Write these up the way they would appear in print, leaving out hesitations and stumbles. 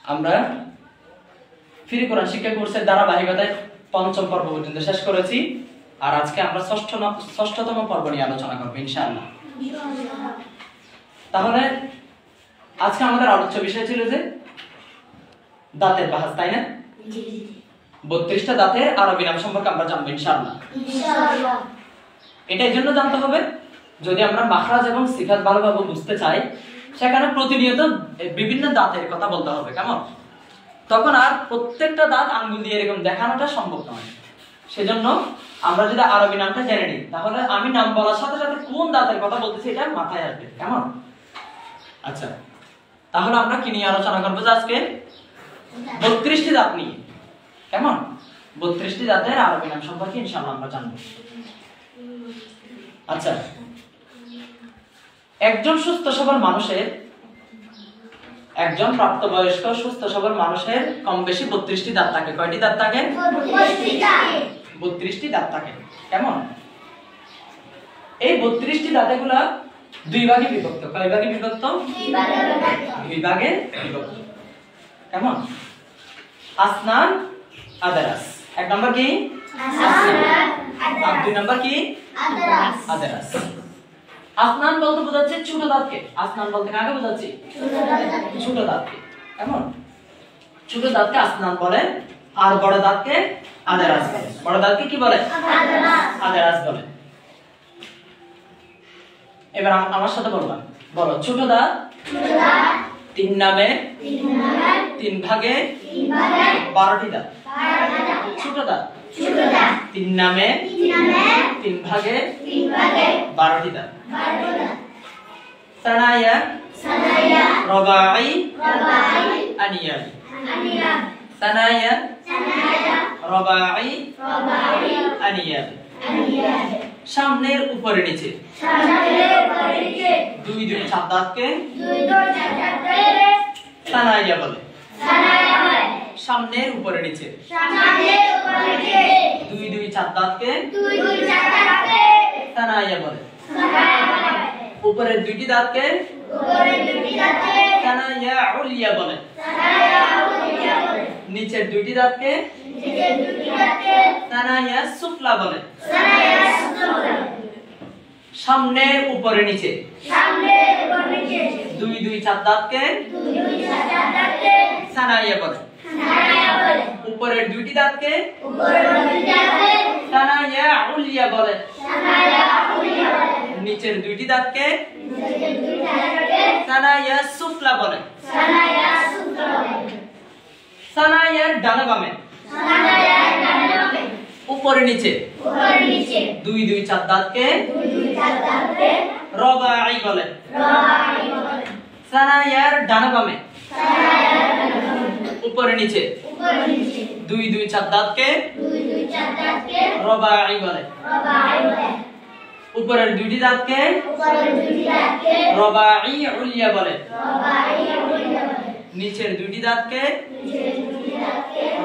আমরা ফ্রি কোরআন শিক্ষা কোর্সের ধারাবাহিকতায় পঞ্চম পর্ব পর্যন্ত শেষ করেছি। আর আজকে আমরা ষষ্ঠতম পর্ব নিয়ে আলোচনা করবো ইনশাআল্লাহ। তাহলে আজকে আমাদের আলোচ্য বিষয় ছিল যে দাঁতের বাহাজ, তাই না? 32টা দাঁতের আরবি নাম সম্পর্কে আমরা জানবো ইনশাআল্লাহ। এটা এই জন্য জানতে হবে, যদি আমরা মাখরাজ এবং সিফাত ভালোভাবে বুঝতে চাই, সেখানে প্রতিনিয়ত বিভিন্ন দাঁতের কথা বলতে হবে, কেমন? তখন আর প্রত্যেকটা দাঁত আঙ্গুল দিয়ে এরকম দেখানোটা সম্ভব নয়। সেজন্য আমরা যদি আরবি নামটা জেনে নিই, তাহলে আমি নাম বলার সাথে সাথে কোন দাঁতের কথা বলতেছি এটা মাথায় আসবে, কেমন? আচ্ছা, তাহলে আমরা কি নিয়ে আলোচনা করবো আজকে? 32টি দাঁত নিয়ে, কেমন? 32টি দাঁতের আরবি নাম সম্পর্কে ইনশাআল্লাহ আমরা জানবো। আচ্ছা, একজন সুস্থ সবল মানুষের, একজন প্রাপ্তবয়স্ক সুস্থ সবল মানুষের কম বেশি 32টি দাঁত থাকে। কয়টি দাঁত থাকে? 32টি দাঁত থাকে, কেমন? এই 32টি দাঁতগুলা দুই ভাগে বিভক্ত। কয় ভাগে বিভক্ত? দুই ভাগে বিভক্ত, কেমন? আসনান, আদারাস। এক নম্বর কি? আসনান। আর দুই নম্বর কি? আদারাস। আদারাস। আসনান বলতে বোঝাচ্ছে ছোট দাঁতকে। আসনান বলতে কাকে বোঝাচ্ছে? ছোট দাঁতকে, কেমন? ছোট দাঁতকে আসনান বলে, আর বড় দাঁতকে আদারাস বলে। বড় দাঁতকে কি বলে? আদারাস বলে। এবার আমার সাথে বলবা, বলো। ছোট দাঁত তিন নামে, তিন ভাগে 12টি দাঁত। ছোট দাঁত তিন নামে, তিন ভাগে 12টি দাঁত। সানায়া, রবাই, আনিয়াব। সানায়া, রবাই, আনিয়াব। সামনের উপরে নিচে দুই দুই চার দাঁতকে সানায়া বলে। সামনের উপরে নিচে দুই দুই চার দাঁতকে সানায়া বলে। উপরের দুইটি দাঁতকে সানায়া উলিয়া বলে। নিচের দুইটি দাঁতকে সানায়া সুফলা বলে। সামনের উপরে নিচে দুই দুই চার দাঁতকে সানায়া বলে। উপরের দুইটি দাঁতকে সানায়া উলিয়া বলে। নিচের দুইটি দাঁতকে সানায়া সুফলা বলে। সানায়ার ডানে বামে, উপরে নিচে দুই দুই চার দাঁতকে রবাই বলে। সানায়ার ডানে বামে, উপরে নিচে দুই দুই চার দাঁতকে রবাই বলে। উপরের দুইটি দাঁতকে রবাই উলিয়া বলে। নিচের দুইটি দাঁতকে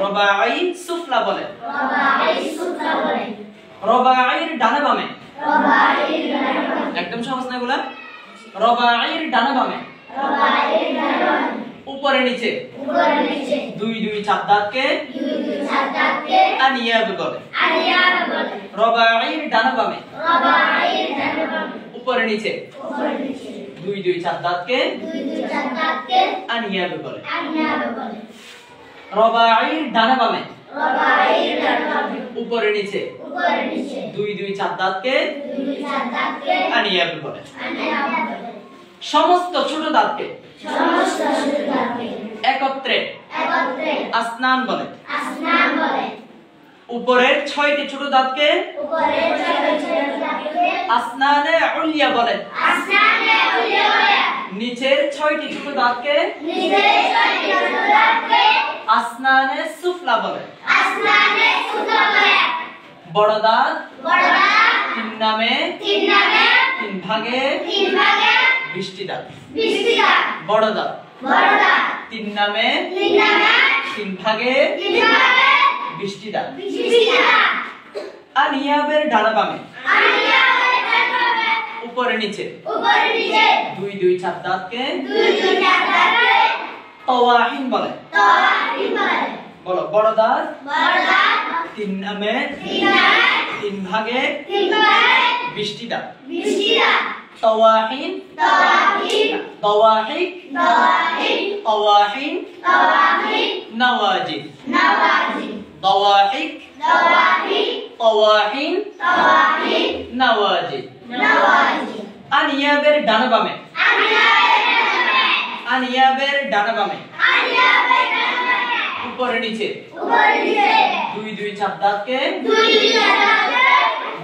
রবাই সুফলা বলে। রবাইয়ের ডানে বামে, একদম সহজ না এগুলা? রবাইয়ের ডানে বামে, উপরে নিচে দুই দুই চার দাঁতকে আনিয়াব বলে। রবাইয়ের ডানে বামে, উপরে নিচে দুই দুই চার দাঁতকে আনিয়াব বলে। রবাইয়ের ডানে বামে, উপরে নিচে দুই দুই চার দাঁতকে আনিয়াব বলে। সমস্ত ছোট দাঁতকে একত্রে আসনান বলে। উপরের 6টি ছোট দাঁতকে আসনানে উলিয়া বলে। নিচের 6টি ছোট দাঁতকে আসনানে সুফলা বলে। বড় দাঁত তিন নামে, তিন ভাগে 20টি দাঁত। বড় দাঁত তিন নামে, তিন ভাগে 20টি দাঁত। আনিয়াবের ডানে বামে, উপরে নিচে দুই দুই চার দাঁতকে তাওয়াহিন বলে। বলো বড় দাঁত তিন নামে তিন ভাগে 20টি দাঁত। তাওয়াহিন তাওয়াহিক তাওয়াহিন নওয়াজিদ তাওয়াহিক তাওয়াহিন নওয়াজিদ। আনিয়াবের ডানে বামে আনিয়াবের ডানে বামে উপরে নিচে দুই দুই চাপ দাঁতকে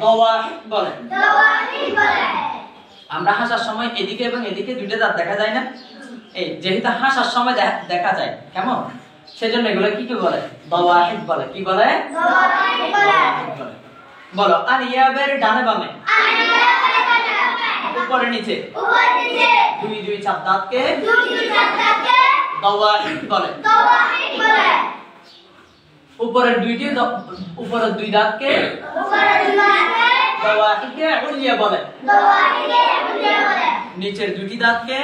দাওয়াহিক বলে। আমরা হাসার সময় এদিকে এবং এদিকে দুইটা দাঁত দেখা যায় না? এই যেহেতু হাসার সময় দেখা যায়, কেমন, সেজন্য এগুলো কি কি বলে? দাওয়াহিক বলে। কি বলে? দাওয়াহিক বলে। বলো আনিয়াবের ডানে বামে উপরে নিচে দুই দুই চাপ দাঁতকে দাওয়াহিক বলে। উপরের দুই দাঁতকে দাওয়াহিকে উলিয়া বলে। নিচের দুটি দাঁতকে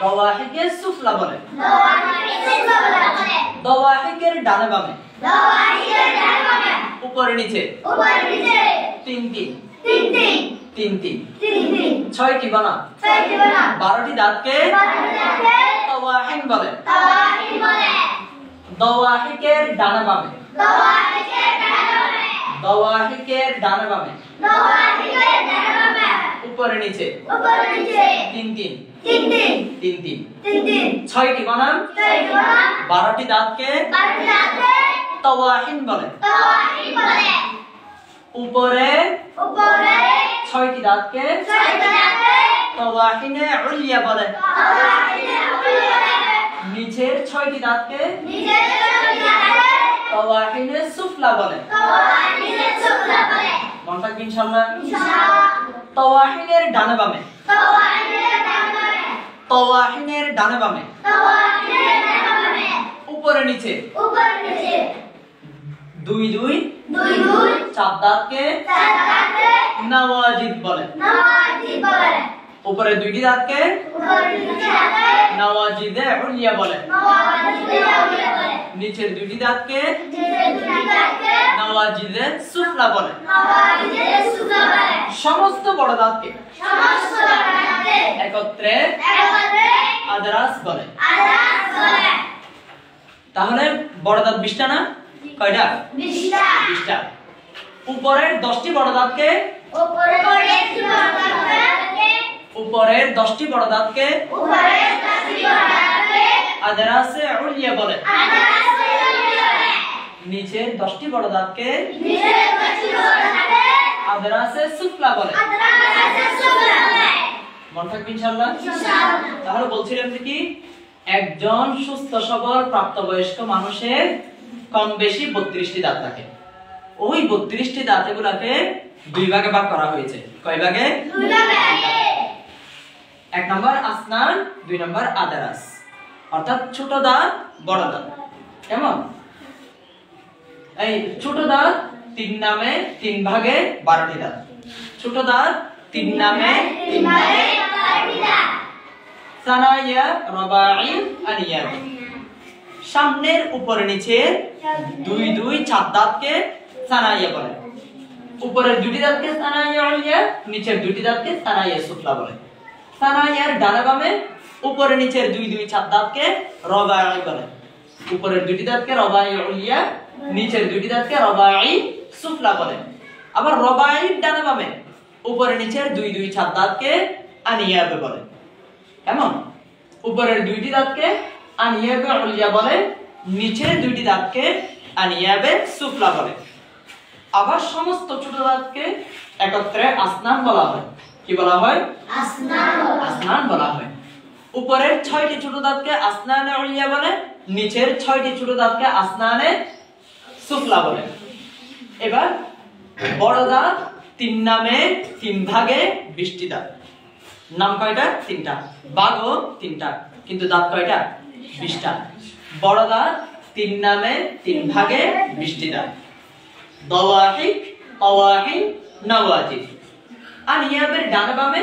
দাওয়াহিকে সুফলা বলে। দাওয়াহিকের ডানে বামে উপরে নিচে তিন তিন 6টি বানান 12টি দাঁতকে তাওয়াহিন বলে। দাওয়াহিকের ডানে বামে দাওয়াহিকের ডানে বামে উপরে নিচে তিন তিন 6টি বানান 12টি দাঁতকে তাওয়াহিন বলে। উপরে 6টি দাঁতকে তাওয়াহিনে উলিয়া বলে। নিচের 6টি দাঁতকে তাওয়াহিনে সুফলা বলে। মনে থাকবে ইনশাআল্লাহ। তাওয়াহিনের ডানে বামে তাওয়াহিনের ডানে বামে উপরে নিচে দুই দুই চাপ দাঁতকে নওয়াজিদ বলে। উপরে দুইটি দাঁতকে নওয়াজিদে উলিয়া বলে। নিচের দুইটি দাঁতকে নওয়াজিদে সুফলা বলে। সমস্ত বড় দাঁতকে একত্রে আদরাস বলে। তাহলে বড় দাঁত 20টা না? কয়টা? 20টা। উপরের 10টি বড় দাঁতকে উপরের 10টি বড় দাঁতকে আদরাসে উলিয়া বলে। নিচের 10টি বড় দাঁতকে আদরাসে সুফলা বলে। মনে থাকবে ইনশাআল্লাহ। তাহলে বলছিলাম যে কি, একজন সুস্থ সবল প্রাপ্তবয়স্ক মানুষের কম বেশি 32টি দাঁত থাকে। ওই 32টি দাঁত এগুলাকে দুই ভাগে ভাগ করা হয়েছে। কয় ভাগে? দুই ভাগে। 1 নম্বর আসনান, 2 নম্বর আদারাস, অর্থাৎ ছোট দাঁত বড় দাঁত। কেমন? এই ছোট দাঁত 3 নামে 3 ভাগে 12টি দাঁত। ছোট দাঁত 3 নামে 3 ভাগে 12টি দাঁত। সানায়া রবাঈ আনিয়াব। সামনের উপরে নিচে দুই দুই চাপ দাঁতকে সানায়া বলে। উপরের দুটি দাঁতকে সানায়া উলিয়া, নিচের দুটি দাঁতকে সানায়া সুফলা বলে। সানায়ার ডানে বামে উপরে নিচের দুই দুই চাপ দাঁতকে রবাঈ বলে। উপরের দুটি দাঁতকে রবাঈ উলিয়া, নিচের দুটি দাঁতকে রবাঈ সুফলা বলে। আবার রবাঈর ডানে বামে উপরে নিচের দুই দুই চাপ দাঁতকে আনিয়াব বলে। কেমন? উপরের দুইটি দাঁতকে আনিয়াবে উলিয়া বলে, নিচের দুইটি দাঁতকে আনিয়াবে সুফলা বলে। আবার সমস্ত ছোট দাঁতকে একত্রে আসনান বলা হয়। কি বলা হয়? আসনান বলা হয়। উপরের 6টি ছোট দাঁতকে আসনানে উলিয়া বলে, নিচের 6টি ছোট দাঁতকে আসনানে সুফলা বলে। এবার বড় দাঁত 3 নামে 3 ভাগে 20টি দাঁত। নাম কয়টা? 3টা। ভাগও 3টা, কিন্তু দাঁত কয়টা? 20টা। বড় দাঁত 3 নামে 3 ভাগে 20টি দাঁত। দাওয়াহিক, তাওয়াহিন, নওয়াজিদ। আনিয়াবের ডানে বামে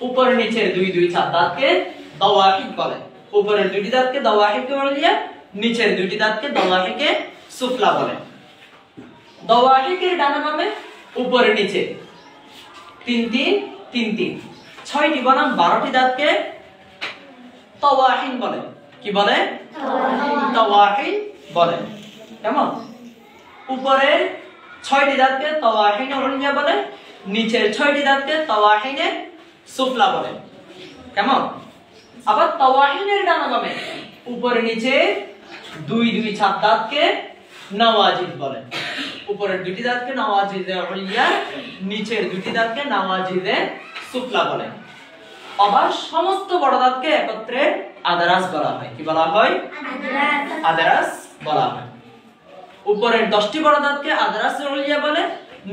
উপর নিচের দুই দুই চাপ দাঁতকে দাওয়াহিক বলে। উপরের দুটি দাঁতকে দাওয়াহিকে উলিয়া, নিচের দুটি দাঁতকে দাওয়াহিকে সুফলা বলে। দাওয়াহিকের ডানা বামে উপরে নিচে 3 3 3 3 6টি বনাম 12টি দাঁতকে তাওয়াহিন বলে। কি বলে? তাওয়াহিন বলে। কেমন? উপরের 6টি দাঁতকে তাওয়াহিনে উলিয়া বলে, নিচের 6টি দাঁতকে তাওয়াহিনে সুফলা বলে। কেমন? আবার তাওয়াহিনের ডানা বামে উপরে নিচে 2 2 ছাদ দাঁতকে নওয়াজিদ বলে। উপরের দুটি দাঁতকে নওয়াজিদে উলিয়া, নিচের দুটি দাঁতকে নওয়াজিদে সুফলা বলে। আবার সমস্ত বড় দাঁতকে একত্রে আদারাস বলা হয়। কি বলা হয়? আদারাস বলা হয়। উপরের 10টি বড় দাঁতকে আদারাসে উলিয়া বলে,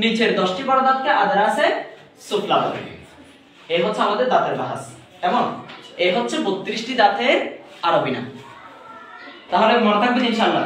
নিচের 10টি বড় দাঁতকে আদারাসে সুফলা বলে। এই হচ্ছে আমাদের দাঁতের বাহাস। কেমন? এই হচ্ছে 32টি দাঁতের আরবি নাম। তাহলে মনে থাকবে ইনশাআল্লাহ।